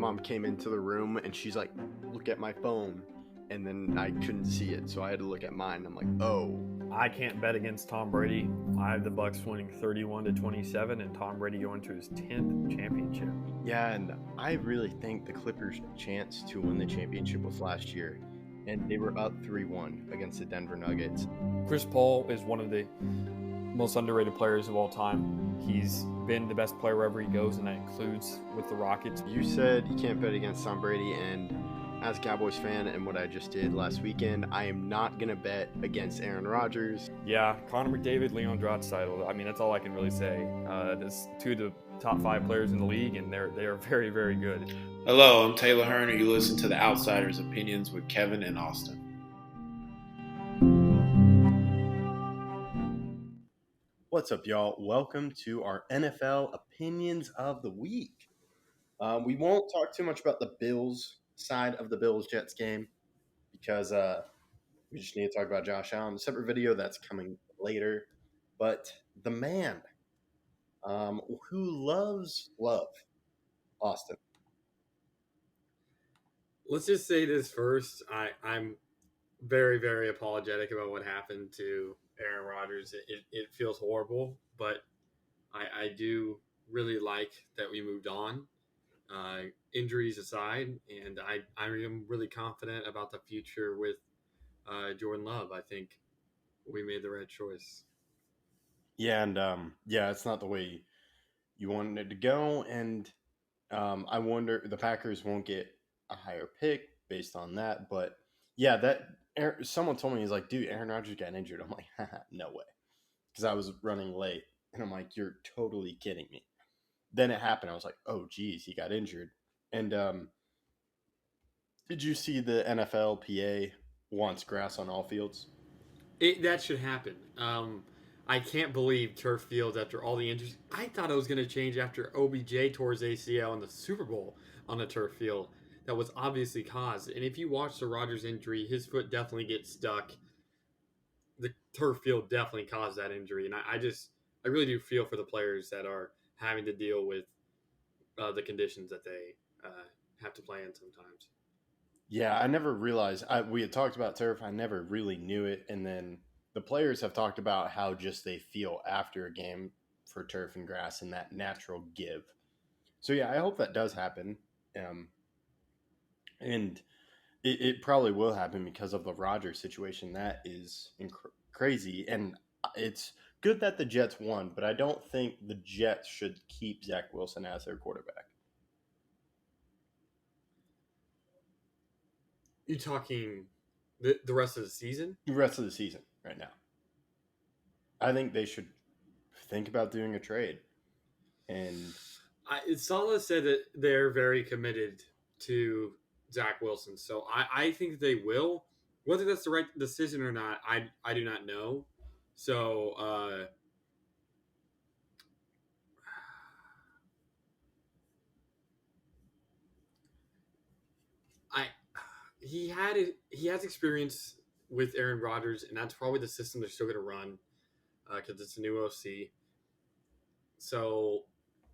mom came into the room and she's like, look at my phone. And then I couldn't see it, so I had to look at mine. I'm like, oh. I can't bet against Tom Brady. I have the Bucks winning 31-27 and Tom Brady going to his 10th championship. Yeah, and I really think the Clippers' chance to win the championship was last year. And they were up 3-1 against the Denver Nuggets. Chris Paul is one of the most underrated players of all time. He's been the best player wherever he goes, and that includes with the Rockets. You said you can't bet against Tom Brady, and as a Cowboys fan and what I just did last weekend, I am not going to bet against Aaron Rodgers. Yeah, Connor McDavid, Leon Draisaitl. I mean, that's all I can really say. There's two of the top 5 players in the league, and they are very, very good. Hello, I'm Taylor Hearn, and you listen to The Outsiders' Opinions with Kevin and Austin. What's up, y'all? Welcome to our NFL Opinions of the Week. We won't talk too much about the Bills side of the Bills-Jets game because we just need to talk about Josh Allen. A separate video that's coming later. But the man who loves love, Austin. Let's just say this first. I'm very, very apologetic about what happened to Aaron Rodgers. It feels horrible, but I do really like that we moved on. Injuries aside, and I am really confident about the future with Jordan Love. I think we made the right choice. Yeah, and it's not the way you wanted it to go, and I wonder the Packers won't get a higher pick based on that, but yeah, someone told me, he's like, dude, Aaron Rodgers got injured. I'm like, haha, no way, because I was running late, and I'm like, you're totally kidding me. Then it happened. I was like, oh, geez, he got injured. And did you see the NFLPA wants grass on all fields? That should happen. I can't believe turf fields after all the injuries. I thought it was going to change after OBJ tore his ACL in the Super Bowl on the turf field. That was obviously caused. And if you watch the Rodgers injury, his foot definitely gets stuck. The turf field definitely caused that injury. And I really do feel for the players that are having to deal with the conditions that they have to play in sometimes. Yeah, I never realized. We had talked about turf. I never really knew it. And then the players have talked about how just they feel after a game for turf and grass and that natural give. So, yeah, I hope that does happen. And it probably will happen because of the Rodgers situation. That is crazy. And it's good that the Jets won, but I don't think the Jets should keep Zach Wilson as their quarterback. You talking the rest of the season? The rest of the season right now. I think they should think about doing a trade. And Saleh said that they're very committed to Zach Wilson. So I think they will. Whether that's the right decision or not, I do not know. So he has experience with Aaron Rodgers, and that's probably the system they're still going to run because it's a new OC. So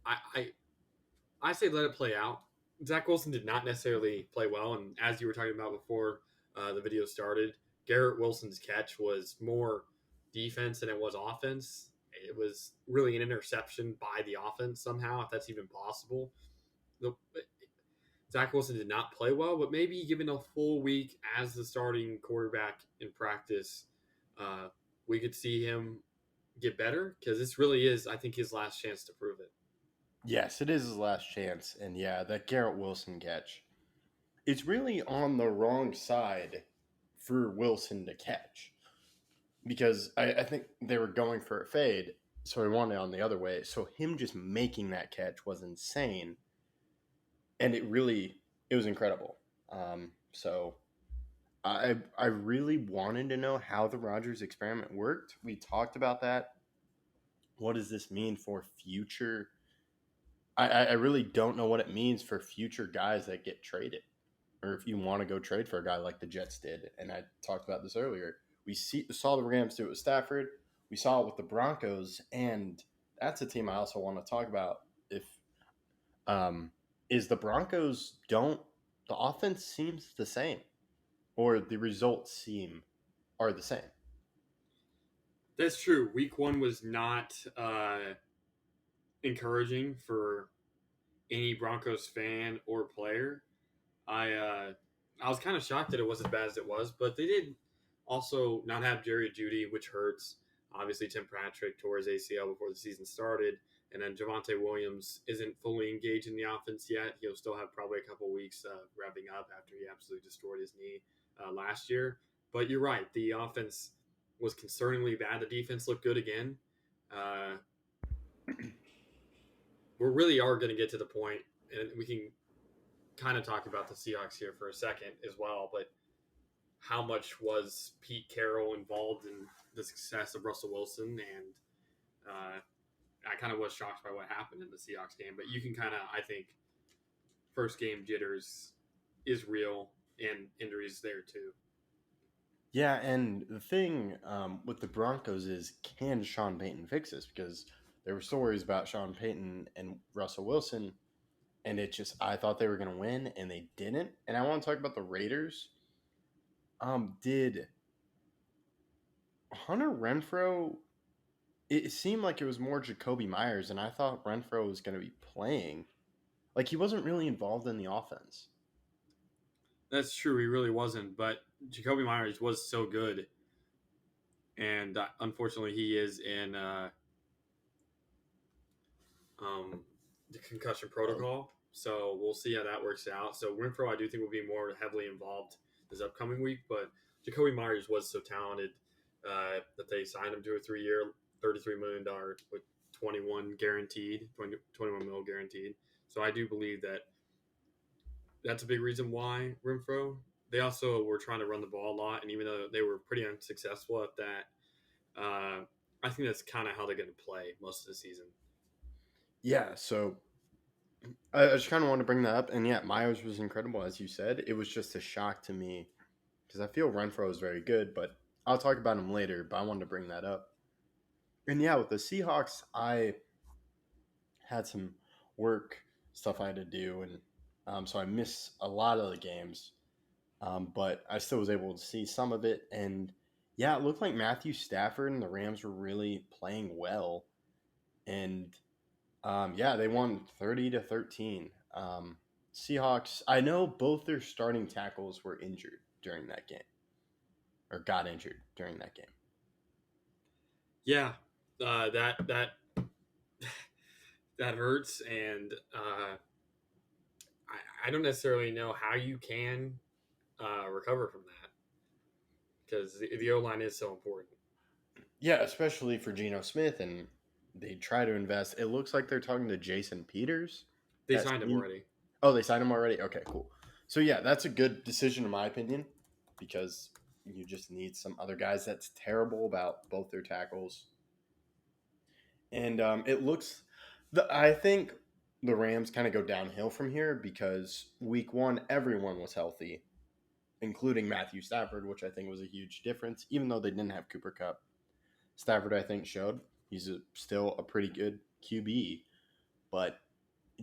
I say let it play out. Zach Wilson did not necessarily play well, and as you were talking about before the video started, Garrett Wilson's catch was more defense than it was offense. It was really an interception by the offense somehow, if that's even possible. Zach Wilson did not play well, but maybe given a full week as the starting quarterback in practice, we could see him get better because this really is, I think, his last chance to prove it. yes, it is his last chance. And yeah, that Garrett Wilson catch, it's really on the wrong side for Wilson to catch. Because I think they were going for a fade, so he wanted it on the other way. So him just making that catch was insane. And it was incredible. So I really wanted to know how the Rodgers experiment worked. We talked about that. What does this mean for future? I really don't know what it means for future guys that get traded. Or if you want to go trade for a guy like the Jets did. And I talked about this earlier. We saw the Rams do it with Stafford. We saw it with the Broncos. And that's a team I also want to talk about. If is the Broncos the offense seems the same, or the results are the same. That's true. Week 1 was not encouraging for any Broncos fan or player. I was kind of shocked that it was as bad as it was, but they did also not have Jerry Jeudy, which hurts. Obviously, Tim Patrick tore his ACL before the season started, and then Javonte Williams isn't fully engaged in the offense yet. He'll still have probably a couple weeks wrapping up after he absolutely destroyed his knee last year. But you're right, the offense was concerningly bad. The defense looked good again. We really are going to get to the point, and we can kind of talk about the Seahawks here for a second as well, but how much was Pete Carroll involved in the success of Russell Wilson? And I kind of was shocked by what happened in the Seahawks game, but you can kind of, I think, first game jitters is real and injuries there too. Yeah, and the thing with the Broncos is, can Sean Payton fix this? Because there were stories about Sean Payton and Russell Wilson, and I thought they were going to win, and they didn't. And I want to talk about the Raiders. Did Hunter Renfrow? It seemed like it was more Jacoby Myers, and I thought Renfrow was going to be playing. Like, he wasn't really involved in the offense. That's true. He really wasn't, but Jacoby Myers was so good, and unfortunately, he is in the concussion protocol. So we'll see how that works out. So Renfrow, I do think, will be more heavily involved this upcoming week, but Jacoby Myers was so talented that they signed him to a 3-year, $33 million with 21 mil guaranteed. So I do believe that that's a big reason why Renfrow. They also were trying to run the ball a lot, and even though they were pretty unsuccessful at that, I think that's kind of how they're going to play most of the season. Yeah, so I just kind of want to bring that up. And yeah, Myers was incredible, as you said. It was just a shock to me because I feel Renfrow is very good, but I'll talk about him later. But I wanted to bring that up. And yeah, with the Seahawks, I had some work stuff I had to do, and so I missed a lot of the games. But I still was able to see some of it. And yeah, it looked like Matthew Stafford and the Rams were really playing well. And yeah, they won 30-13. Seahawks, I know both their starting tackles were injured during that game, or got injured during that game. Yeah, that hurts, and I don't necessarily know how you can recover from that because the O-line is so important. Yeah, especially for Geno Smith, and they try to invest. It looks like they're talking to Jason Peters. They signed him already. Oh, they signed him already? Okay, cool. So yeah, that's a good decision in my opinion because you just need some other guys. That's terrible about both their tackles. And I think the Rams kind of go downhill from here because week 1, everyone was healthy, including Matthew Stafford, which I think was a huge difference, even though they didn't have Cooper Kupp. Stafford, I think, showed he's still a pretty good QB, but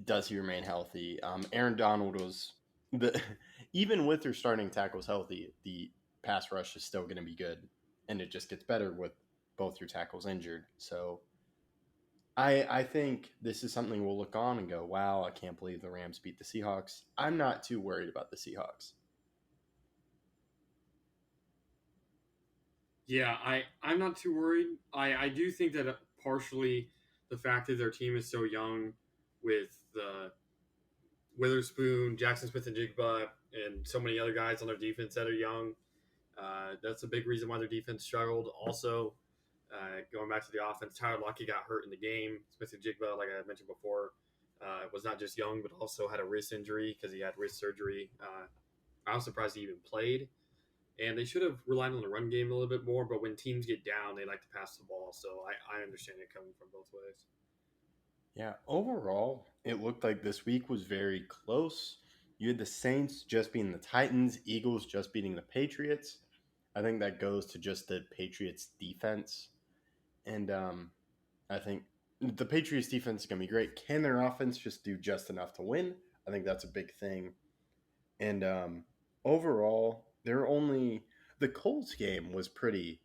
does he remain healthy? Aaron Donald was even with their starting tackles healthy, the pass rush is still going to be good, and it just gets better with both your tackles injured. So I think this is something we'll look on and go, wow, I can't believe the Rams beat the Seahawks. I'm not too worried about the Seahawks. Yeah, I'm not too worried. I do think that partially the fact that their team is so young with Witherspoon, Jackson Smith-Njigba, and so many other guys on their defense that are young, that's a big reason why their defense struggled. Also, going back to the offense, Tyler Lockett got hurt in the game. Smith-Njigba, like I mentioned before, was not just young, but also had a wrist injury because he had wrist surgery. I was surprised he even played. And they should have relied on the run game a little bit more, but when teams get down, they like to pass the ball. So I understand it coming from both ways. Yeah, overall, it looked like this week was very close. You had the Saints just beating the Titans, Eagles just beating the Patriots. I think that goes to just the Patriots defense. And I think the Patriots defense is going to be great. Can their offense just do just enough to win? I think that's a big thing. And overall, the Colts game was pretty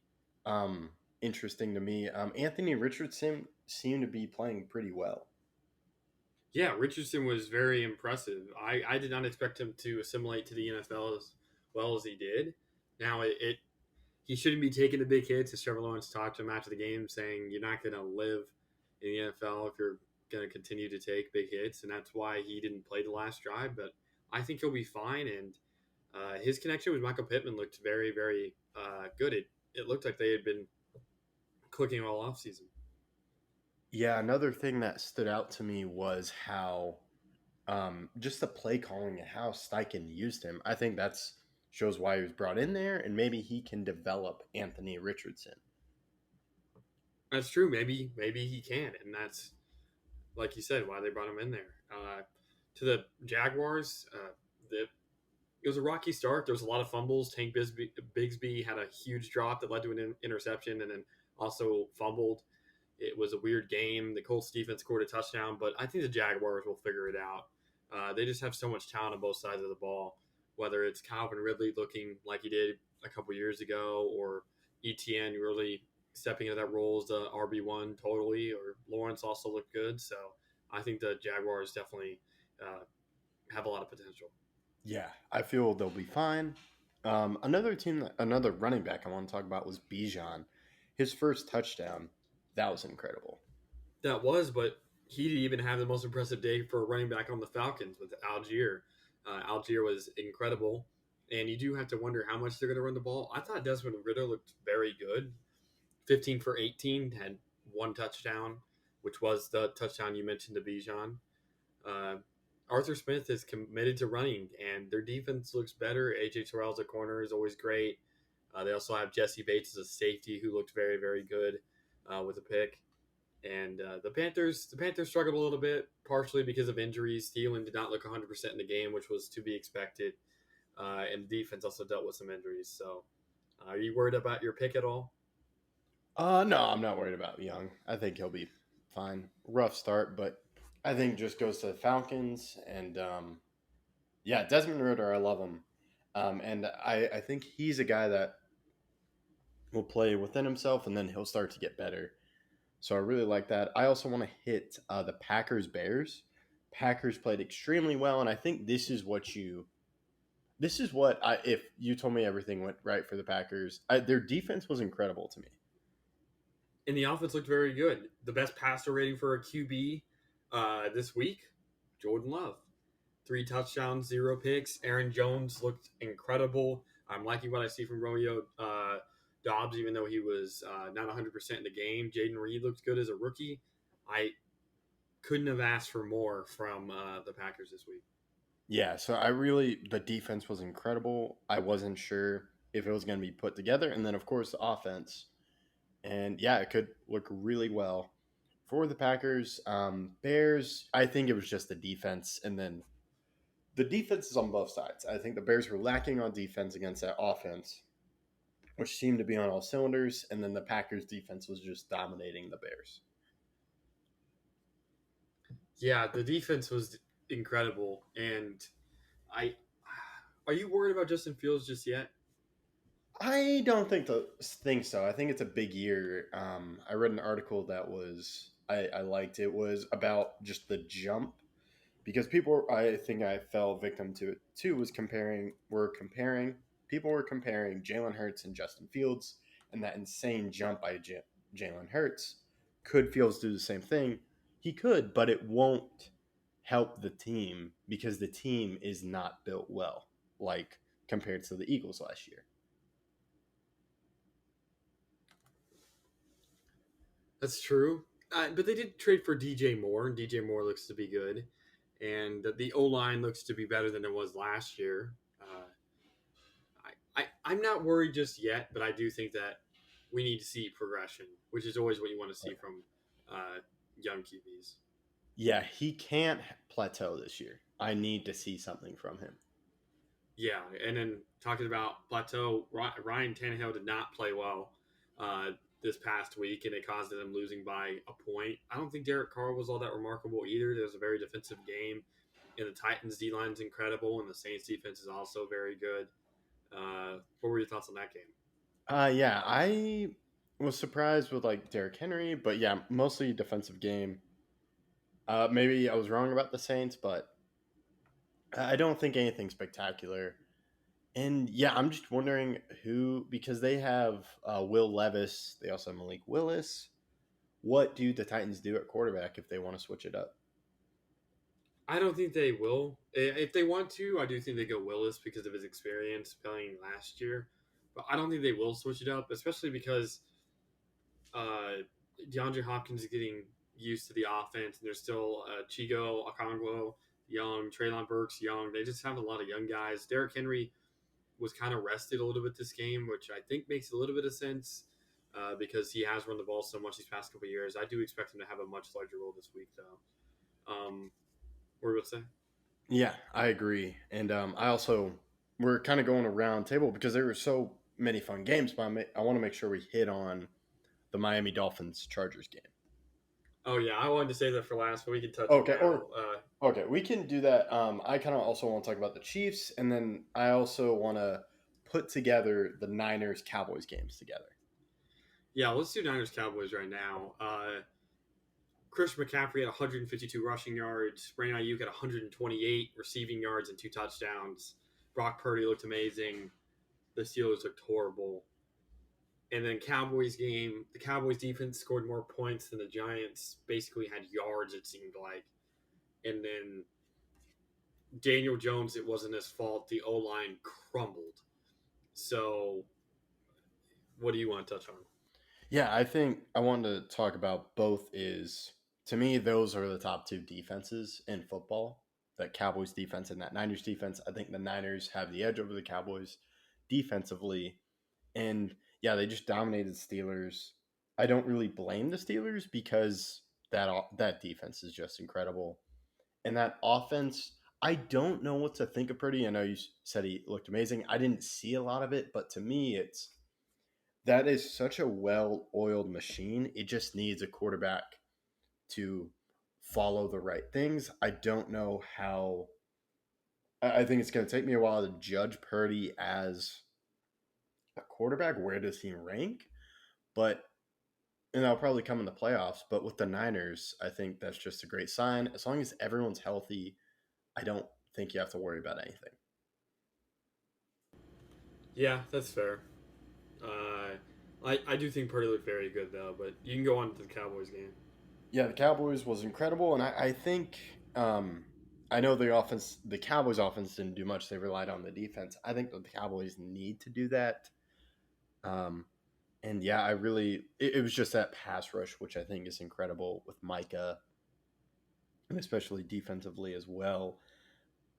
interesting to me. Anthony Richardson seemed to be playing pretty well. Yeah, Richardson was very impressive. I did not expect him to assimilate to the NFL as well as he did. Now, he shouldn't be taking the big hits, as Trevor Lawrence talked to him after the game, saying you're not going to live in the NFL if you're going to continue to take big hits, and that's why he didn't play the last drive. But I think he'll be fine, and his connection with Michael Pittman looked very, very good. It looked like they had been clicking all off season. Yeah, another thing that stood out to me was how just the play calling and how Steichen used him. I think that's shows why he was brought in there, and maybe he can develop Anthony Richardson. That's true. Maybe he can, and that's like you said why they brought him in there. To the Jaguars, it was a rocky start. There was a lot of fumbles. Tank Bigsby had a huge drop that led to an interception, and then also fumbled. It was a weird game. The Colts defense scored a touchdown, but I think the Jaguars will figure it out. They just have so much talent on both sides of the ball, whether it's Calvin Ridley looking like he did a couple years ago, or ETN really stepping into that role as the RB1 totally, or Lawrence also looked good. So I think the Jaguars definitely have a lot of potential. Yeah, I feel they'll be fine. Another running back I want to talk about was Bijan. His first touchdown, that was incredible. That was, but he didn't even have the most impressive day for a running back on the Falcons with Algier. Algier was incredible, and you do have to wonder how much they're going to run the ball. I thought Desmond Ridder looked very good. 15 for 18, had one touchdown, which was the touchdown you mentioned to Bijan. Arthur Smith is committed to running, and their defense looks better. A.J. Terrell's a corner is always great. They also have Jesse Bates as a safety who looked very, very good with a pick. And the Panthers struggled a little bit, partially because of injuries. Thielen did not look 100% in the game, which was to be expected. And the defense also dealt with some injuries. So are you worried about your pick at all? No, I'm not worried about Young. I think he'll be fine. Rough start, but I think just goes to the Falcons. And yeah, Desmond Ridder, I love him. And I think he's a guy that will play within himself, and then he'll start to get better. So I really like that. I also want to hit the Packers-Bears. Packers played extremely well, and I think if you told me everything went right for the Packers, their defense was incredible to me. And the offense looked very good. The best passer rating for a QB this week, Jordan Love. 3 touchdowns, 0 picks. Aaron Jones looked incredible. I'm liking what I see from Romeo Dobbs, even though he was not 100% in the game. Jaden Reed looked good as a rookie. I couldn't have asked for more from the Packers this week. Yeah, so the defense was incredible. I wasn't sure if it was going to be put together. And then, of course, the offense. And yeah, it could look really well for the Packers. Bears, I think it was just the defense. And then the defense is on both sides. I think the Bears were lacking on defense against that offense, which seemed to be on all cylinders. And then the Packers defense was just dominating the Bears. Yeah, the defense was incredible. And are you worried about Justin Fields just yet? I don't think so. I think it's a big year. I read an article that I liked. It was about just the jump, because I think I fell victim to it too. People were comparing Jalen Hurts and Justin Fields, and that insane jump by Jalen Hurts. Could Fields do the same thing? He could, but it won't help the team because the team is not built well, like compared to the Eagles last year. That's true. But they did trade for DJ Moore, and DJ Moore looks to be good. And the O-line looks to be better than it was last year. I'm not worried just yet, but I do think that we need to see progression, which is always what you want to see from young QBs. Yeah, he can't plateau this year. I need to see something from him. Yeah, and then talking about plateau, Ryan Tannehill did not play well this past week, and it caused them losing by a point. I don't think Derek Carr was all that remarkable either. There was a very defensive game and the Titans D line's incredible, and the Saints defense is also very good. What were your thoughts on that game? Yeah, I was surprised with like Derrick Henry, but yeah, mostly defensive game. Maybe I was wrong about the Saints, but I don't think anything spectacular. And yeah, I'm just wondering who, because they have Will Levis, they also have Malik Willis. What do the Titans do at quarterback if they want to switch it up? I don't think they will. If they want to, I do think they go Willis because of his experience playing last year. But I don't think they will switch it up, especially because DeAndre Hopkins is getting used to the offense, and there's still Chigo Okongwu young, Traylon Burks young. They just have a lot of young guys. Derrick Henry was kind of rested a little bit this game, which I think makes a little bit of sense because he has run the ball so much these past couple of years. I do expect him to have a much larger role this week, though. What were you going to say? Yeah, I agree. And I also, we're kind of going around table because there were so many fun games, but I want to make sure we hit on the Miami Dolphins Chargers game. Oh, yeah, I wanted to say that for last, but we can touch Okay, on that. Okay, we can do that. I kind of also want to talk about the Chiefs, and then I also want to put together the Niners Cowboys games together. Yeah, let's do Niners Cowboys right now. Christian McCaffrey had 152 rushing yards. Brandon Ayuk had 128 receiving yards and 2 touchdowns. Brock Purdy looked amazing. The Steelers looked horrible. And then Cowboys game, the Cowboys defense scored more points than the Giants basically had yards, it seemed like. And then Daniel Jones, it wasn't his fault. The O-line crumbled. So what do you want to touch on? Yeah, I think I wanted to talk about both is, to me, those are the top 2 defenses in football. That Cowboys defense and that Niners defense. I think the Niners have the edge over the Cowboys defensively. And yeah, they just dominated the Steelers. I don't really blame the Steelers because that defense is just incredible. And that offense, I don't know what to think of Purdy. I know you said he looked amazing. I didn't see a lot of it, but to me, that is such a well-oiled machine. It just needs a quarterback to follow the right things. I don't know how. I think it's going to take me a while to judge Purdy as a quarterback. Where does he rank? But and that'll probably come in the playoffs. But with the Niners, I think that's just a great sign. As long as everyone's healthy, I don't think you have to worry about anything. Yeah, that's fair. I do think Purdy looked very good, though, but you can go on to the Cowboys game. Yeah, the Cowboys was incredible, and I think I know the Cowboys offense didn't do much. They relied on the defense. I think that the Cowboys need to do that. And yeah, it was just that pass rush, which I think is incredible with Micah, and especially defensively as well.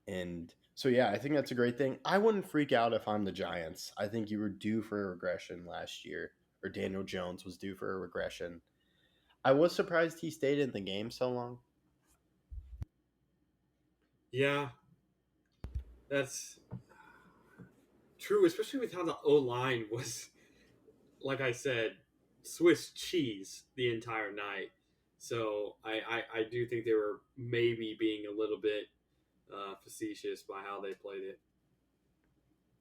And so, yeah, I think that's a great thing. I wouldn't freak out if I'm the Giants. I think you were due for a regression last year, or Daniel Jones was due for a regression. I was surprised he stayed in the game so long. Yeah, that's true, especially with how the O-line was, like I said, Swiss cheese the entire night. So I do think they were maybe being a little bit facetious by how they played it.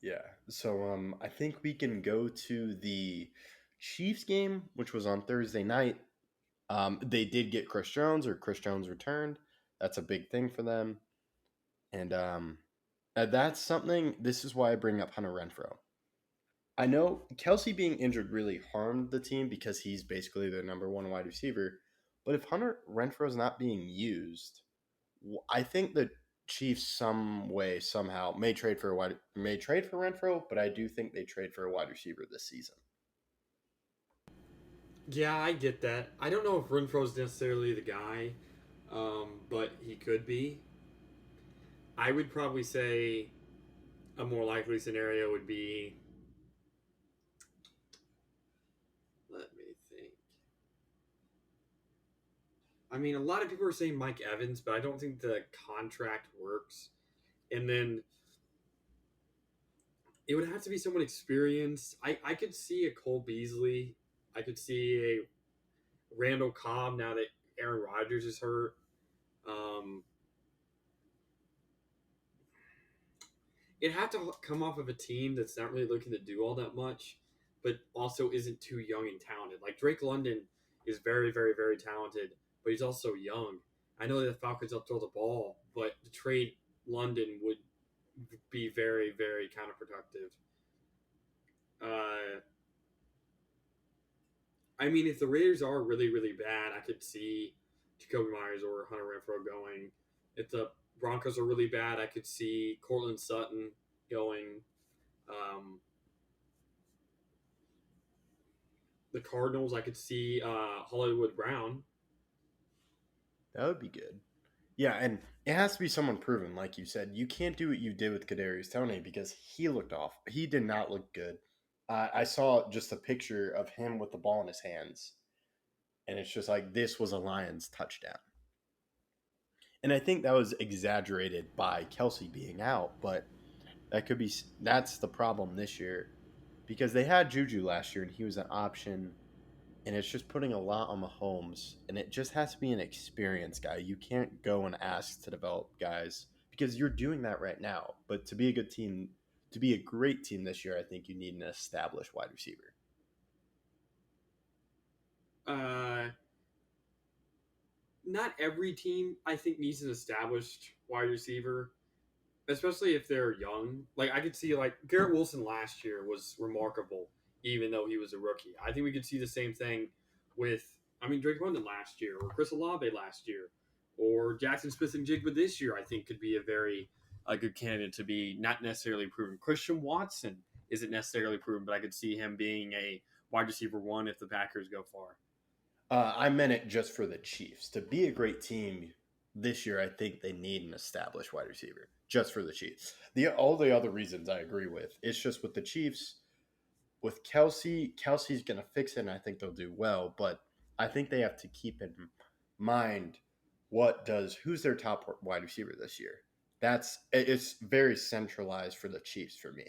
Yeah. So I think we can go to the Chiefs game, which was on Thursday night. They did get Chris Jones returned. That's a big thing for them. And that's something, this is why I bring up Hunter Renfrow. I know Kelsey being injured really harmed the team because he's basically their number 1 wide receiver. But if Hunter Renfrow is not being used, I think the Chiefs somehow may trade for Renfrow, but I do think they trade for a wide receiver this season. Yeah, I get that. I don't know if Renfro's necessarily the guy, but he could be. I would probably say a more likely scenario would be. Let me think. I mean, a lot of people are saying Mike Evans, but I don't think the contract works. And then it would have to be someone experienced. I could see a Cole Beasley. I could see a Randall Cobb now that Aaron Rodgers is hurt. it had to come off of a team that's not really looking to do all that much, but also isn't too young and talented. Like Drake London is very, very, very talented, but he's also young. I know that the Falcons will throw the ball, but to trade London would be very, very counterproductive. Uh, I mean, if the Raiders are really, really bad, I could see Jacoby Myers or Hunter Renfro going. If the Broncos are really bad, I could see Cortland Sutton going. Um, the Cardinals, I could see Hollywood Brown. That would be good. Yeah, and it has to be someone proven, like you said. You can't do what you did with Kadarius Toney because he looked off. He did not look good. I saw just a picture of him with the ball in his hands, and it's just like this was a Lions touchdown. And I think that was exaggerated by Kelsey being out, but that's the problem this year because they had Juju last year and he was an option, and it's just putting a lot on Mahomes, and it just has to be an experienced guy. You can't go and ask to develop guys because you're doing that right now. But to be a good team, to be a great team this year, I think you need an established wide receiver. Not every team, I think, needs an established wide receiver, especially if they're young. Like, I could see, like, Garrett Wilson last year was remarkable, even though he was a rookie. I think we could see the same thing with, Drake London last year, or Chris Olave last year, or Jackson Smith and Jigba this year, I think could be a good candidate to be not necessarily proven. Christian Watson isn't necessarily proven, but I could see him being a wide receiver one if the Packers go far. I meant it just for the Chiefs. To be a great team this year, I think they need an established wide receiver just for the Chiefs. All the other reasons I agree with. It's just with the Chiefs, with Kelsey's going to fix it, and I think they'll do well. But I think they have to keep in mind who's their top wide receiver this year. It's very centralized for the Chiefs for me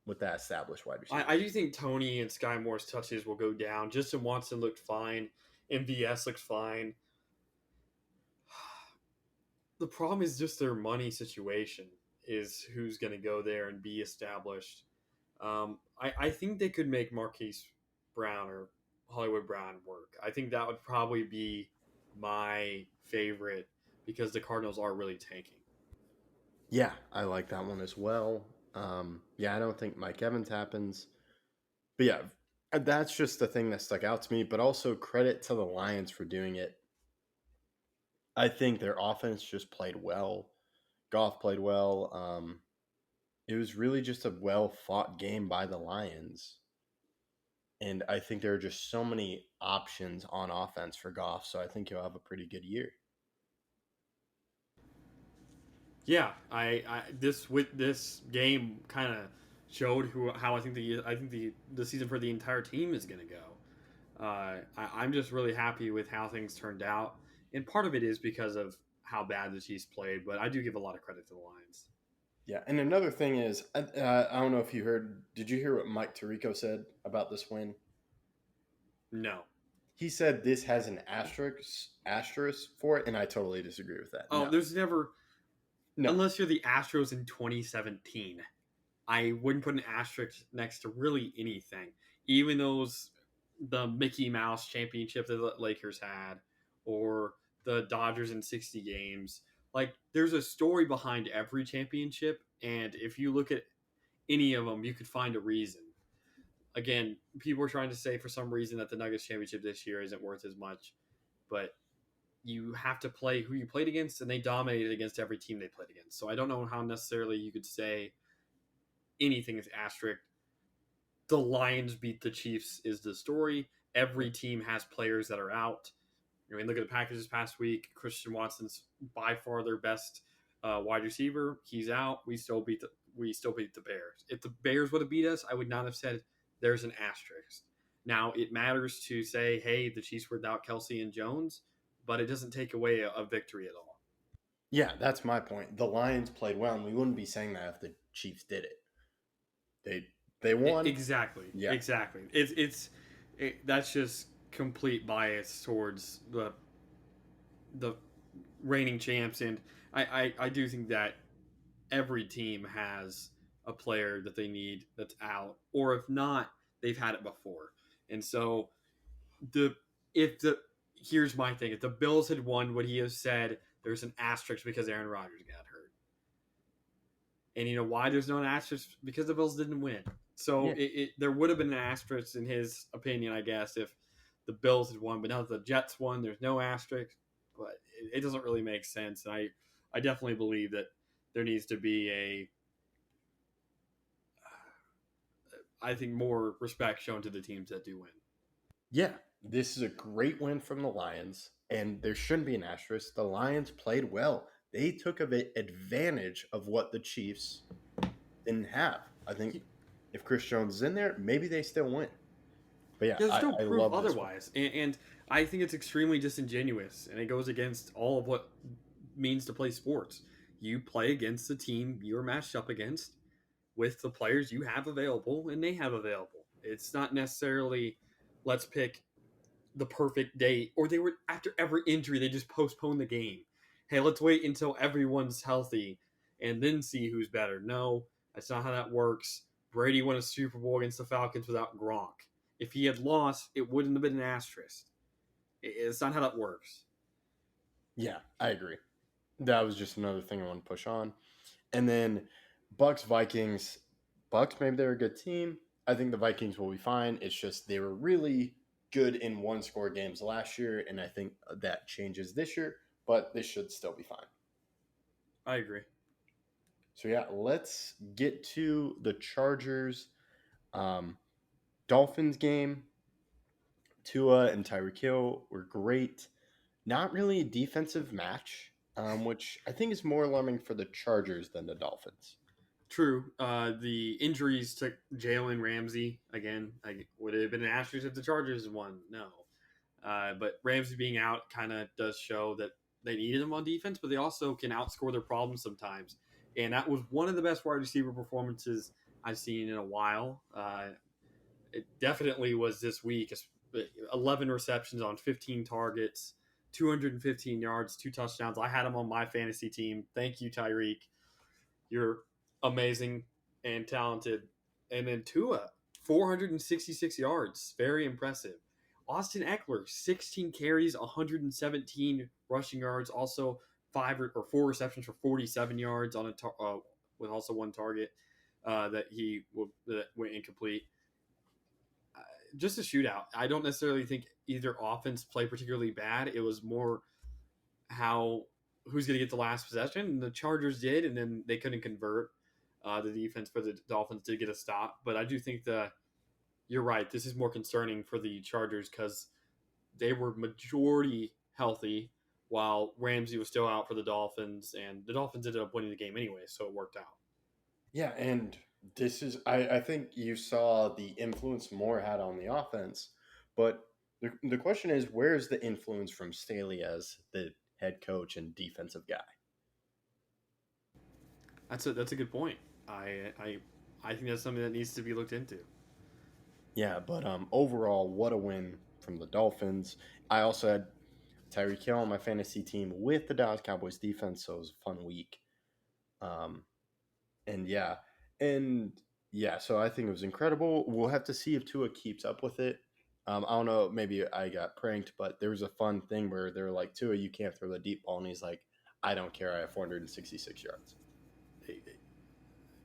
with that established wide receiver. I do think Toney and Sky Moore's touches will go down. Justin Watson looked fine. MVS looked fine. The problem is just their money situation is who's going to go there and be established. I think they could make Marquise Brown or Hollywood Brown work. I think that would probably be my favorite because the Cardinals are really tanking. Yeah, I like that one as well. I don't think Mike Evans happens. But yeah, that's just the thing that stuck out to me. But also credit to the Lions for doing it. I think their offense just played well. Goff played well. It was really just a well-fought game by the Lions. And I think there are just so many options on offense for Goff, so I think he'll have a pretty good year. Yeah, this game kind of showed how I think the season for the entire team is going to go. I'm just really happy with how things turned out, and part of it is because of how bad the Chiefs played, but I do give a lot of credit to the Lions. Yeah, and another thing is, I don't know if you heard. Did you hear what Mike Tirico said about this win? No. He said this has an asterisk for it, and I totally disagree with that. Oh, no. There's never. No. Unless you're the Astros in 2017, I wouldn't put an asterisk next to really anything. Even the Mickey Mouse championship that the Lakers had, or the Dodgers in 60 games. Like, there's a story behind every championship, and if you look at any of them, you could find a reason. Again, people are trying to say for some reason that the Nuggets championship this year isn't worth as much, but you have to play who you played against, and they dominated against every team they played against. So I don't know how necessarily you could say anything is asterisk. The Lions beat the Chiefs is the story. Every team has players that are out. I mean, look at the Packers this past week. Christian Watson's by far their best wide receiver. He's out. We still beat the Bears. If the Bears would have beat us, I would not have said there's an asterisk. Now, it matters to say, hey, the Chiefs were without Kelsey and Jones, but it doesn't take away a victory at all. Yeah, that's my point. The Lions played well, and we wouldn't be saying that if the Chiefs did it. They won. Exactly. Yeah. Exactly. That's just complete bias towards the reigning champs, and I do think that every team has a player that they need that's out, or if not, they've had it before. And so the if the here's my thing: if the Bills had won, would he have said there's an asterisk because Aaron Rodgers got hurt? And you know why there's no asterisk? Because the Bills didn't win. So there would have been an asterisk in his opinion, I guess, if the Bills had won. But now that the Jets won, there's no asterisk. But it doesn't really make sense. And I definitely believe that there needs to be I think, more respect shown to the teams that do win. Yeah, this is a great win from the Lions, and there shouldn't be an asterisk. The Lions played well. They took advantage of what the Chiefs didn't have. I think if Chris Jones is in there, maybe they still win. But yeah, There's no I proof love otherwise. And I think it's extremely disingenuous, and it goes against all of what means to play sports. You play against the team you're matched up against with the players you have available and they have available. It's not necessarily let's pick the perfect date, or they were after every injury they just postpone the game. Hey, let's wait until everyone's healthy and then see who's better. No, that's not how that works. Brady won a Super Bowl against the Falcons without Gronk. If he had lost, it wouldn't have been an asterisk. It's not how that works. Yeah, I agree. That was just another thing I want to push on. And then Bucks Vikings. Bucks, maybe they're a good team. I think the Vikings will be fine. It's just they were really good in one-score games last year, and I think that changes this year, but they should still be fine. I agree. So, yeah, let's get to the Chargers Dolphins game. Tua and Tyreek Hill were great. Not really a defensive match, which I think is more alarming for the Chargers than the Dolphins. True. The injuries to Jalen Ramsey, again, would it have been an asterisk if the Chargers won? No. But Ramsey being out kind of does show that they needed him on defense, but they also can outscore their problems sometimes. And that was one of the best wide receiver performances I've seen in a while. It definitely was this week. 11 receptions on 15 targets, 215 yards, 2 touchdowns. I had him on my fantasy team. Thank you, Tyreek. You're amazing and talented. And then Tua, 466 yards. Very impressive. Austin Eckler, 16 carries, 117 rushing yards. Also 4 receptions for 47 yards on with also 1 target that went incomplete. Just a shootout. I don't necessarily think either offense played particularly bad. It was more who's going to get the last possession. And the Chargers did, and then they couldn't convert. The defense for the Dolphins did get a stop. But I do think you're right. This is more concerning for the Chargers because they were majority healthy while Ramsey was still out for the Dolphins. And the Dolphins ended up winning the game anyway, so it worked out. Yeah, and this is I think you saw the influence Moore had on the offense, but the question is, where's the influence from Staley as the head coach and defensive guy? That's a good point. I think that's something that needs to be looked into. Yeah, but overall, what a win from the Dolphins. I also had Tyreek Hill on my fantasy team with the Dallas Cowboys defense, so it was a fun week. So I think it was incredible. We'll have to see if Tua keeps up with it. I don't know, maybe I got pranked, but there was a fun thing where they're like, Tua, you can't throw the deep ball, and he's like, I don't care, I have 466 yards.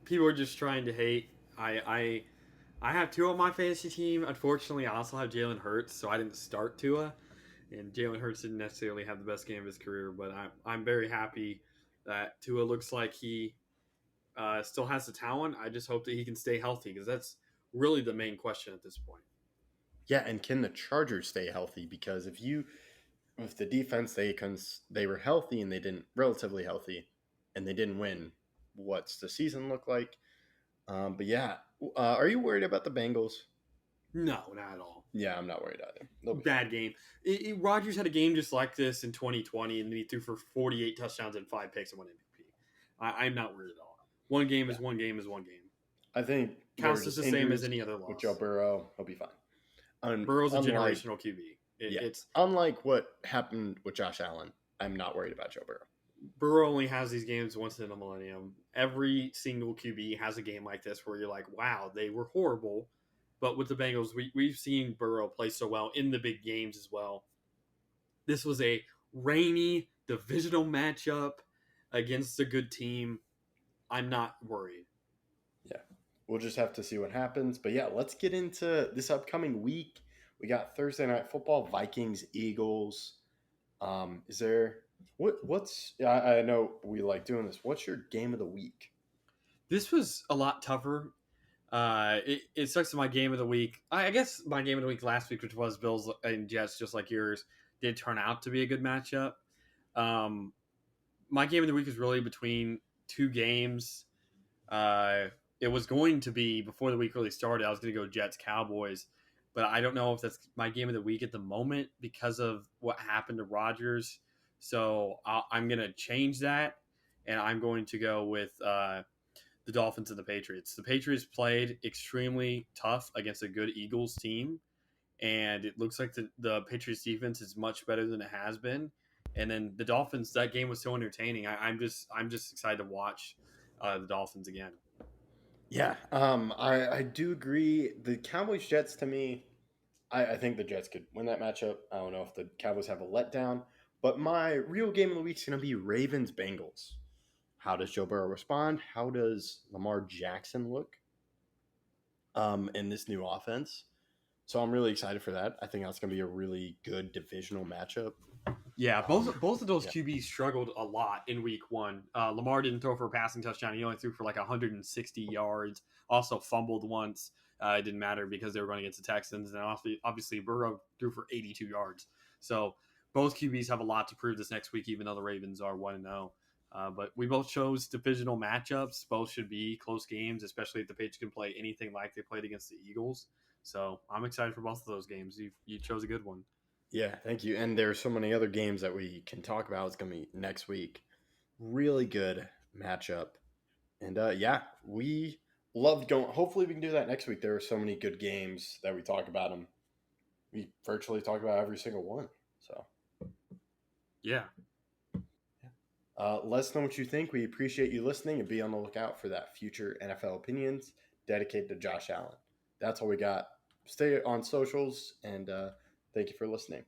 People are just trying to hate. I have Tua on my fantasy team. Unfortunately, I also have Jalen Hurts, so I didn't start Tua. And Jalen Hurts didn't necessarily have the best game of his career, but I'm very happy that Tua looks like he still has the talent. I just hope that he can stay healthy because that's really the main question at this point. Yeah, and can the Chargers stay healthy? Because if the defense they were healthy and they didn't relatively healthy, and they didn't win, what's the season look like? But yeah, are you worried about the Bengals? No, not at all. Yeah, I'm not worried either. Bad game. Rodgers had a game just like this in 2020, and then he threw for 48 touchdowns and 5 picks and 1 MVP. I'm not worried at all. One game is one game is one game. I think counts as the same as any other loss. With Joe Burrow, he'll be fine. Burrow's a generational QB. It's unlike what happened with Josh Allen. I'm not worried about Joe Burrow. Burrow only has these games once in a millennium. Every single QB has a game like this where you're like, wow, they were horrible. But with the Bengals, we've seen Burrow play so well in the big games as well. This was a rainy divisional matchup against a good team. I'm not worried. Yeah, we'll just have to see what happens. But yeah, let's get into this upcoming week. We got Thursday Night Football, Vikings, Eagles. Is there what's I know we like doing this. What's your game of the week? This was a lot tougher. It sucks to my game of the week. I guess my game of the week last week, which was Bills and Jets, just like yours, did turn out to be a good matchup. My game of the week is really between two games. It was going to be before the week really started. I was going to go Jets Cowboys, but I don't know if that's my game of the week at the moment because of what happened to Rodgers. So I'm going to change that, and I'm going to go with the Dolphins and the Patriots. The Patriots played extremely tough against a good Eagles team, and it looks like the Patriots defense is much better than it has been. And then the Dolphins, that game was so entertaining. I'm just excited to watch the Dolphins again. Yeah, I do agree. The Cowboys Jets to me, I think the Jets could win that matchup. I don't know if the Cowboys have a letdown, but my real game of the week is going to be Ravens Bengals. How does Joe Burrow respond? How does Lamar Jackson look in this new offense? So I'm really excited for that. I think that's going to be a really good divisional matchup. Yeah, both of those QBs struggled a lot in week one. Lamar didn't throw for a passing touchdown. He only threw for like 160 yards. Also fumbled once. It didn't matter because they were going against the Texans. And obviously Burrow threw for 82 yards. So both QBs have a lot to prove this next week, even though the Ravens are 1-0. But we both chose divisional matchups. Both should be close games, especially if the Patriots can play anything like they played against the Eagles. So I'm excited for both of those games. You chose a good one. Yeah, thank you. And there's so many other games that we can talk about. It's going to be next week. Really good matchup. And yeah, we loved going. Hopefully, we can do that next week. There are so many good games that we talk about them. We virtually talk about every single one. So, yeah. Let us know what you think. We appreciate you listening and be on the lookout for that future NFL opinions dedicated to Josh Allen. That's all we got. Stay on socials and thank you for listening.